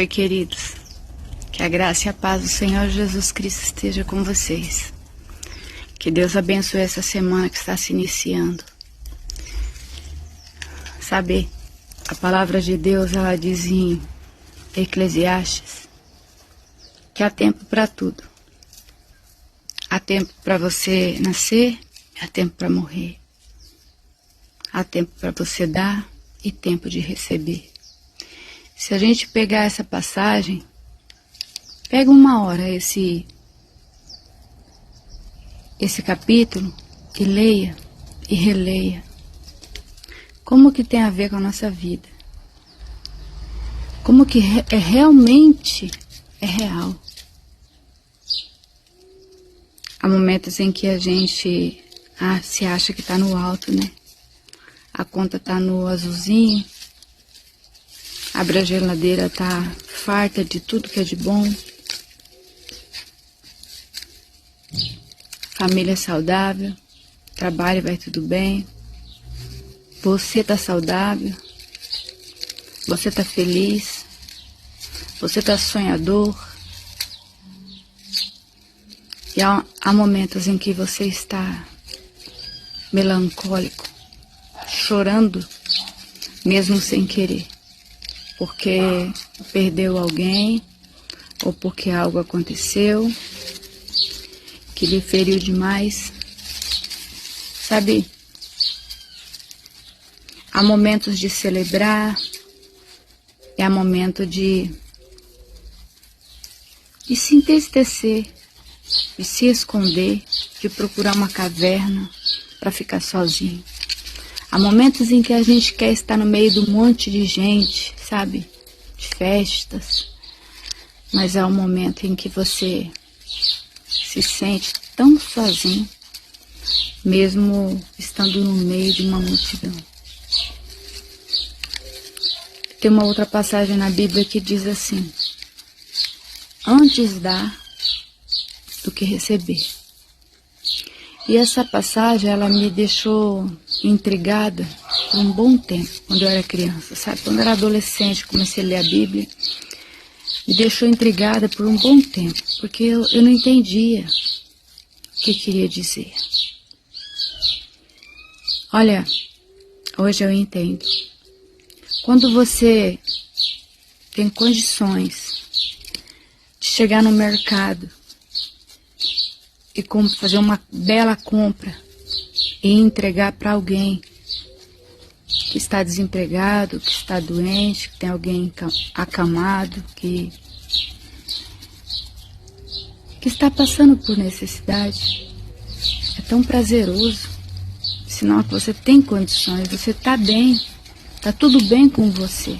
Oi, queridos. Que a graça e a paz do Senhor Jesus Cristo esteja com vocês. Que Deus abençoe essa semana que está se iniciando. Sabe, a palavra de Deus, ela diz em Eclesiastes que há tempo para tudo. Há tempo para você nascer, há tempo para morrer. Há tempo para você dar e tempo de receber. Se a gente pegar essa passagem, pega uma hora esse capítulo e leia e releia. Como que tem a ver com a nossa vida? Como que realmente é real? Há momentos em que a gente se acha que está no alto, né? A conta está no azulzinho. Abre a geladeira, tá farta de tudo que é de bom. Família saudável, trabalho vai tudo bem. Você tá saudável, você tá feliz, você tá sonhador. E há momentos em que você está melancólico, chorando, mesmo sem querer. Porque perdeu alguém, ou porque algo aconteceu que lhe feriu demais. Sabe, há momentos de celebrar, e há momento de se entristecer, de se esconder, de procurar uma caverna para ficar sozinho. Há momentos em que a gente quer estar no meio de um monte de gente, sabe? De festas. Mas há um momento em que você se sente tão sozinho, mesmo estando no meio de uma multidão. Tem uma outra passagem na Bíblia que diz assim: antes dar do que receber. E essa passagem, ela me deixou intrigada por um bom tempo, quando eu era criança, sabe? Quando eu era adolescente, comecei a ler a Bíblia, me deixou intrigada por um bom tempo, porque eu não entendia o que queria dizer. Olha, hoje eu entendo. Quando você tem condições de chegar no mercado e fazer uma bela compra e entregar para alguém que está desempregado, que está doente, que tem alguém acamado, que está passando por necessidade. É tão prazeroso, sinal que você tem condições, você está bem, está tudo bem com você.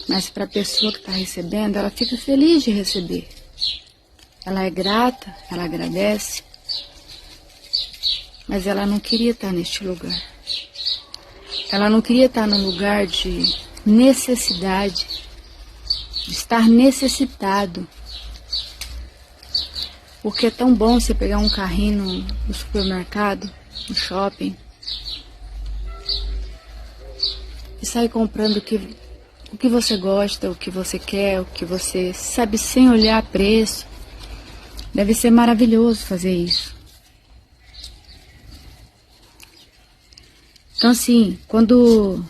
Mas para a pessoa que está recebendo, ela fica feliz de receber. Ela é grata, ela agradece. Mas ela não queria estar neste lugar. Ela não queria estar num lugar de necessidade, de estar necessitado. Porque é tão bom você pegar um carrinho no supermercado, no shopping, e sair comprando o que você gosta, o que você quer, o que você sabe, sem olhar preço. Deve ser maravilhoso fazer isso. Então, assim, quando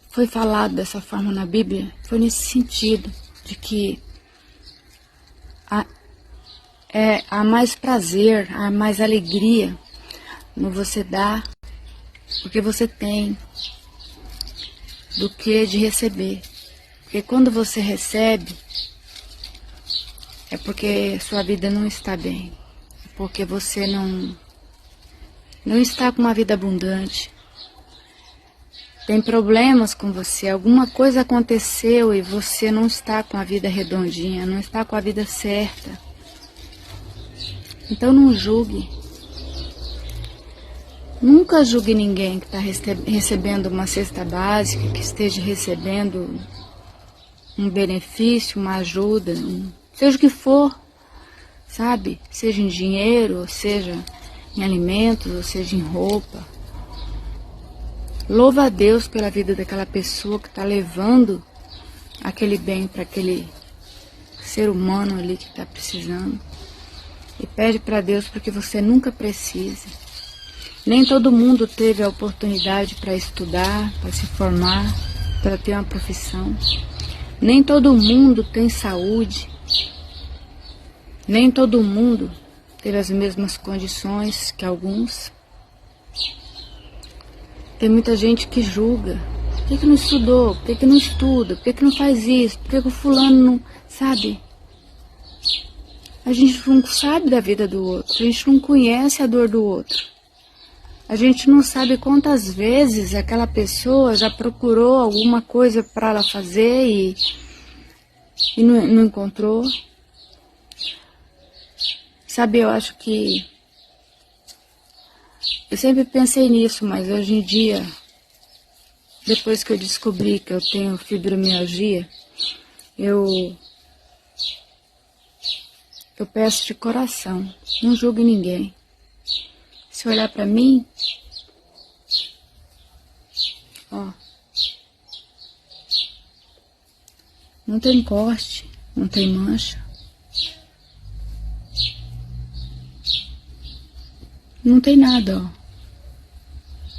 foi falado dessa forma na Bíblia, foi nesse sentido, de que há mais prazer, há mais alegria no você dar porque você tem, do que de receber. Porque quando você recebe, é porque sua vida não está bem, é porque você não está com uma vida abundante, tem problemas com você, alguma coisa aconteceu e você não está com a vida redondinha, não está com a vida certa. Então não julgue. Nunca julgue ninguém que está recebendo uma cesta básica, que esteja recebendo um benefício, uma ajuda, seja o que for, sabe? Seja em dinheiro, ou seja em alimentos, ou seja em roupa. Louva a Deus pela vida daquela pessoa que está levando aquele bem para aquele ser humano ali que está precisando. E pede para Deus porque você nunca precise. Nem todo mundo teve a oportunidade para estudar, para se formar, para ter uma profissão. Nem todo mundo tem saúde. Nem todo mundo teve as mesmas condições que alguns. Tem muita gente que julga. Por que não estudou? Por que não estuda? Por que não faz isso? Por que o fulano não... Sabe? A gente não sabe da vida do outro. A gente não conhece a dor do outro. A gente não sabe quantas vezes aquela pessoa já procurou alguma coisa para ela fazer e não encontrou. Sabe, eu acho que... Eu sempre pensei nisso, mas hoje em dia, depois que eu descobri que eu tenho fibromialgia, eu peço de coração, não julgue ninguém. Se olhar pra mim, ó, não tem corte, não tem mancha. Não tem nada, ó.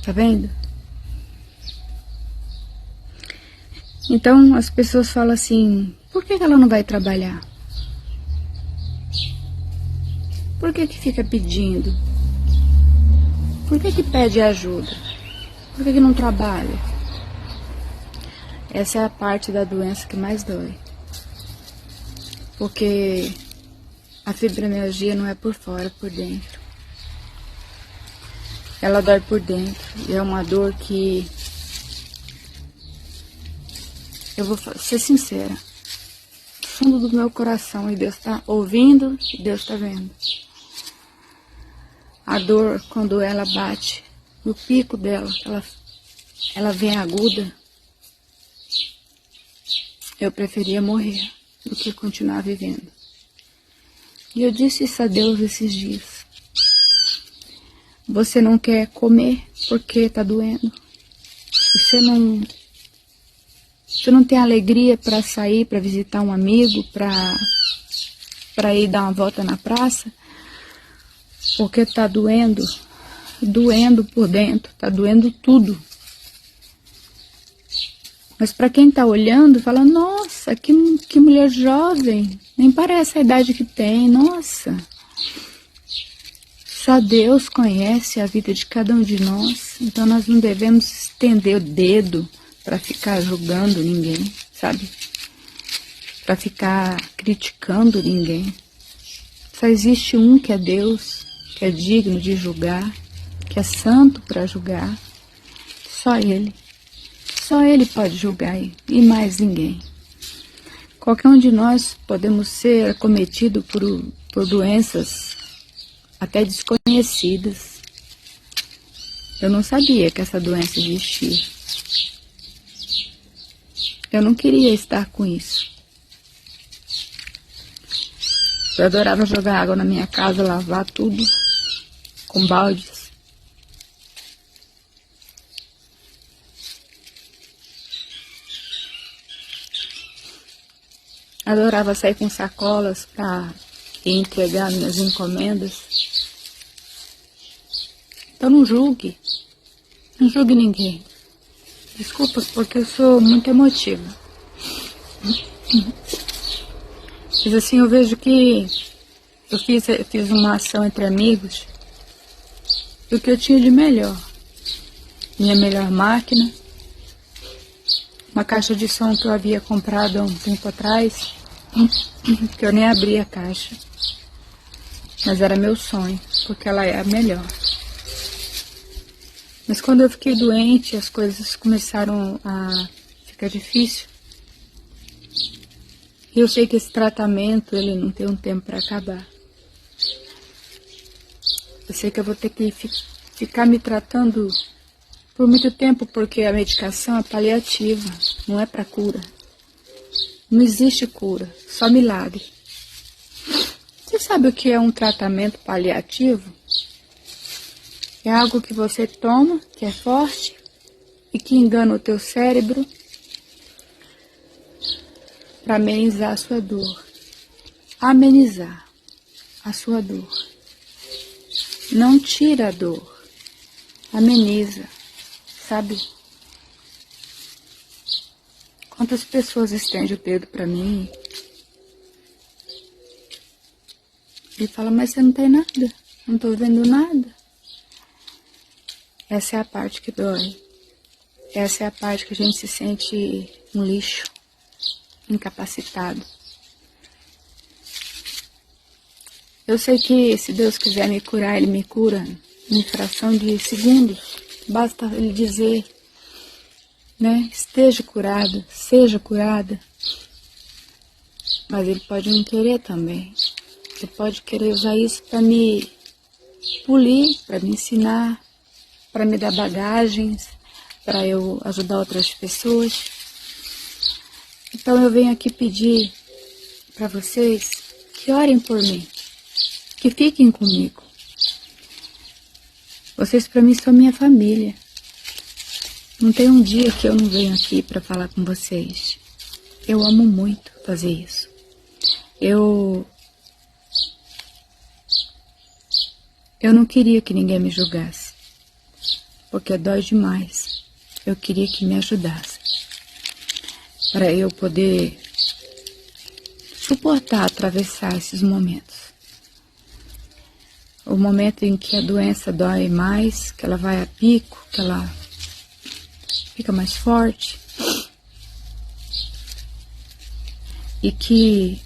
Tá vendo? Então as pessoas falam assim, por que ela não vai trabalhar? Por que fica pedindo? Por que pede ajuda? Por que não trabalha? Essa é a parte da doença que mais dói. Porque a fibromialgia não é por fora, é por dentro. Ela dói por dentro e é uma dor que... Eu vou ser sincera. Do fundo do meu coração, e Deus está ouvindo e Deus está vendo. A dor, quando ela bate no pico dela, ela vem aguda. Eu preferia morrer do que continuar vivendo. E eu disse isso a Deus esses dias. Você não quer comer porque está doendo. Você não tem alegria para sair, para visitar um amigo, para ir dar uma volta na praça, porque está doendo, doendo por dentro, está doendo tudo. Mas para quem está olhando, fala, nossa, que mulher jovem, nem parece a idade que tem, nossa. Só Deus conhece a vida de cada um de nós, então nós não devemos estender o dedo para ficar julgando ninguém, sabe? Para ficar criticando ninguém. Só existe um que é Deus, que é digno de julgar, que é santo para julgar. Só Ele. Só Ele pode julgar e mais ninguém. Qualquer um de nós podemos ser acometido por doenças até desconhecidas. Eu não sabia que essa doença existia. Eu não queria estar com isso. Eu adorava jogar água na minha casa, lavar tudo com baldes. Adorava sair com sacolas para entregar minhas encomendas. Então não julgue ninguém. Desculpa, porque eu sou muito emotiva. Mas assim, eu vejo que eu fiz uma ação entre amigos do que eu tinha de melhor. Minha melhor máquina, uma caixa de som que eu havia comprado há um tempo atrás, que eu nem abri a caixa. Mas era meu sonho, porque ela é a melhor. Mas quando eu fiquei doente, as coisas começaram a ficar difícil. E eu sei que esse tratamento, ele não tem um tempo para acabar. Eu sei que eu vou ter que ficar me tratando por muito tempo, porque a medicação é paliativa, não é para cura. Não existe cura, só milagre. Você sabe o que é um tratamento paliativo? É algo que você toma, que é forte, e que engana o teu cérebro para amenizar a sua dor. Amenizar a sua dor. Não tira a dor, ameniza, sabe? Quantas pessoas estendem o dedo para mim e falam, mas você não tem nada, não tô vendo nada. Essa é a parte que dói. Essa é a parte que a gente se sente um lixo, incapacitado. Eu sei que se Deus quiser me curar, Ele me cura em fração de segundos. Basta Ele dizer, né? Esteja curado, seja curada. Mas Ele pode não querer também. Ele pode querer usar isso para me polir, para me ensinar, para me dar bagagens, para eu ajudar outras pessoas. Então eu venho aqui pedir para vocês que orem por mim, que fiquem comigo. Vocês para mim são minha família. Não tem um dia que eu não venho aqui para falar com vocês. Eu amo muito fazer isso. Eu não queria que ninguém me julgasse, porque dói demais. Eu queria que me ajudasse, para eu poder suportar, atravessar esses momentos. O momento em que a doença dói mais, que ela vai a pico, que ela fica mais forte. E que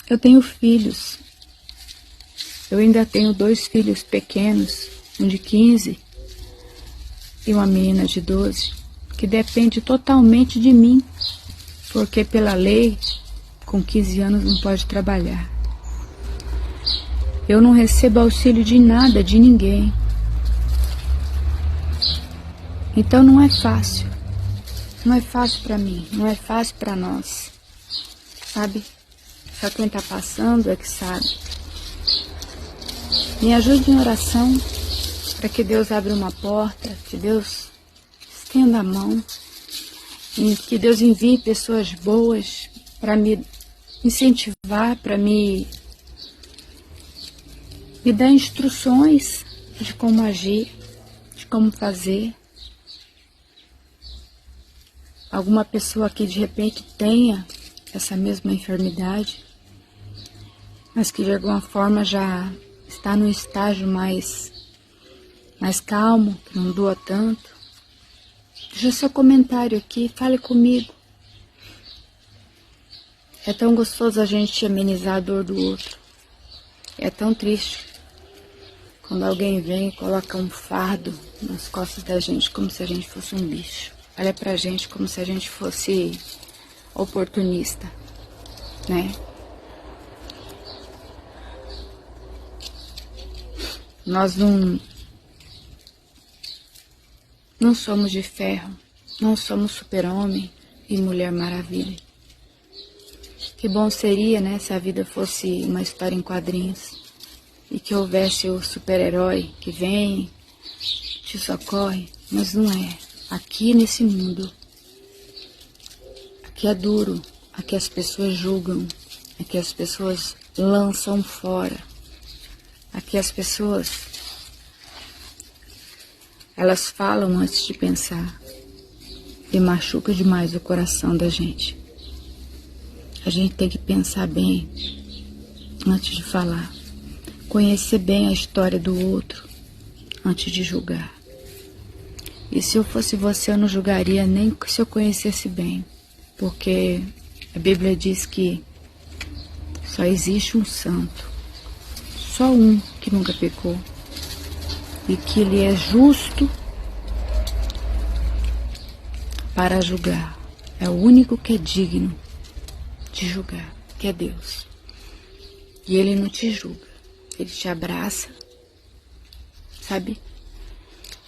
eu tenho filhos. Eu ainda tenho 2 filhos pequenos, um de 15 e uma menina de 12, que depende totalmente de mim, porque pela lei, com 15 anos não pode trabalhar. Eu não recebo auxílio de nada, de ninguém. Então não é fácil. Não é fácil para mim, não é fácil para nós. Sabe? Só quem tá passando é que sabe. Me ajude em oração para que Deus abra uma porta, que Deus estenda a mão, e que Deus envie pessoas boas para me incentivar, para me dar instruções de como agir, de como fazer. Alguma pessoa que de repente tenha essa mesma enfermidade, mas que de alguma forma já está num estágio mais calmo, que não doa tanto. Deixa seu comentário aqui, fale comigo. É tão gostoso a gente amenizar a dor do outro. É tão triste quando alguém vem e coloca um fardo nas costas da gente como se a gente fosse um bicho. Olha pra gente como se a gente fosse oportunista, né? Nós não somos de ferro, não somos super-homem e mulher maravilha. Que bom seria, né, se a vida fosse uma história em quadrinhos e que houvesse o super-herói que vem, te socorre, mas não é. Aqui nesse mundo, aqui é duro, aqui as pessoas julgam, aqui as pessoas lançam fora, aqui as pessoas, elas falam antes de pensar e machuca demais o coração da gente. A gente tem que pensar bem antes de falar, conhecer bem a história do outro antes de julgar. E se eu fosse você, eu não julgaria nem se eu conhecesse bem, porque a Bíblia diz que só existe um santo, só um que nunca pecou, e que ele é justo para julgar. É o único que é digno de julgar, que é Deus. E Ele não te julga, Ele te abraça, sabe?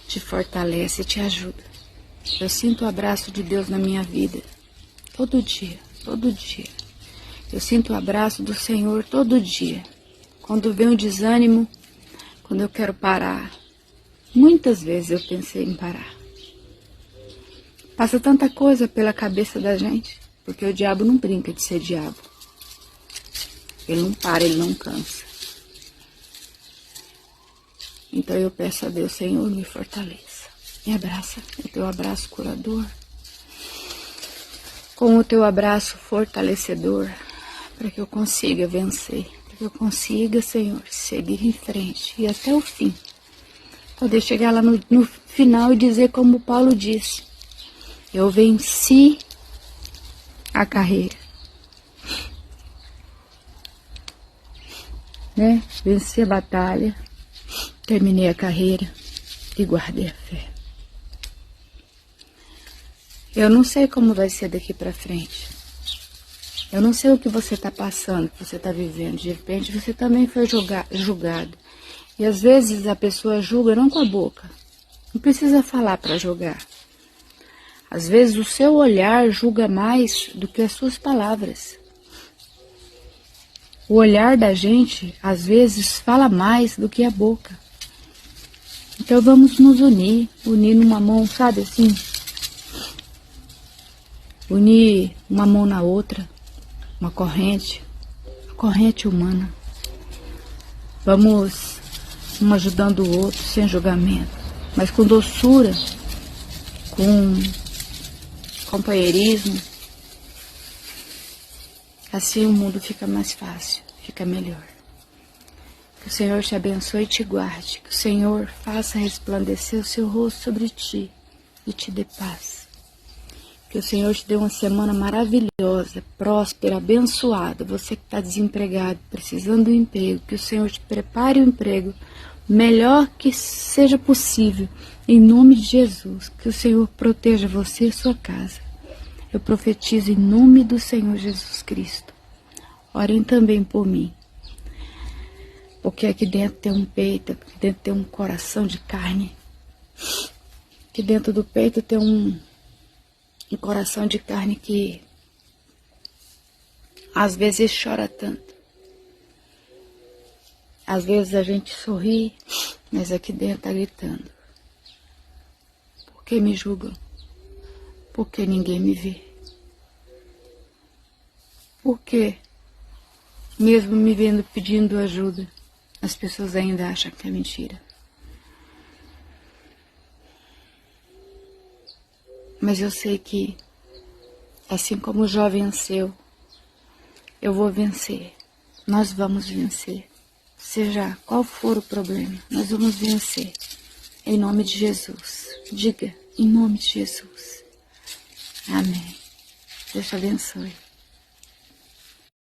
Te fortalece e te ajuda. Eu sinto o abraço de Deus na minha vida, todo dia, todo dia. Eu sinto o abraço do Senhor todo dia. Quando vem o desânimo, quando eu quero parar, Muitas vezes eu pensei em parar. Passa tanta coisa pela cabeça da gente, porque o diabo não brinca de ser diabo. Ele não para, ele não cansa. Então eu peço a Deus, Senhor, me fortaleça. Me abraça, o teu abraço curador. Com o teu abraço fortalecedor, para que eu consiga vencer. Para que eu consiga, Senhor, seguir em frente e até o fim. Poder chegar lá no final e dizer como Paulo disse. Eu venci a carreira. Né? Venci a batalha, terminei a carreira e guardei a fé. Eu não sei como vai ser daqui pra frente. Eu não sei o que você tá passando, o que você tá vivendo. De repente você também foi julgado. E às vezes a pessoa julga não com a boca. Não precisa falar para julgar. Às vezes o seu olhar julga mais do que as suas palavras. O olhar da gente, às vezes, fala mais do que a boca. Então vamos nos unir numa mão, sabe assim? Unir uma mão na outra, uma corrente humana. Vamos um ajudando o outro, sem julgamento, mas com doçura, com companheirismo. Assim o mundo fica mais fácil, fica melhor. Que o Senhor te abençoe e te guarde. Que o Senhor faça resplandecer o seu rosto sobre ti e te dê paz. Que o Senhor te dê uma semana maravilhosa, próspera, abençoada. Você que está desempregado, precisando de um emprego, que o Senhor te prepare um emprego melhor que seja possível. Em nome de Jesus, que o Senhor proteja você e sua casa. Eu profetizo em nome do Senhor Jesus Cristo. Orem também por mim. Porque aqui dentro tem um peito, aqui dentro tem um coração de carne. Aqui dentro do peito tem um coração de carne que às vezes chora tanto. Às vezes a gente sorri, mas aqui dentro está gritando. Por que me julgam? Por que ninguém me vê? Por que, mesmo me vendo pedindo ajuda, as pessoas ainda acham que é mentira? Mas eu sei que, assim como Jó venceu, eu vou vencer. Nós vamos vencer. Seja qual for o problema, nós vamos vencer. Em nome de Jesus. Diga, em nome de Jesus. Amém. Deus te abençoe.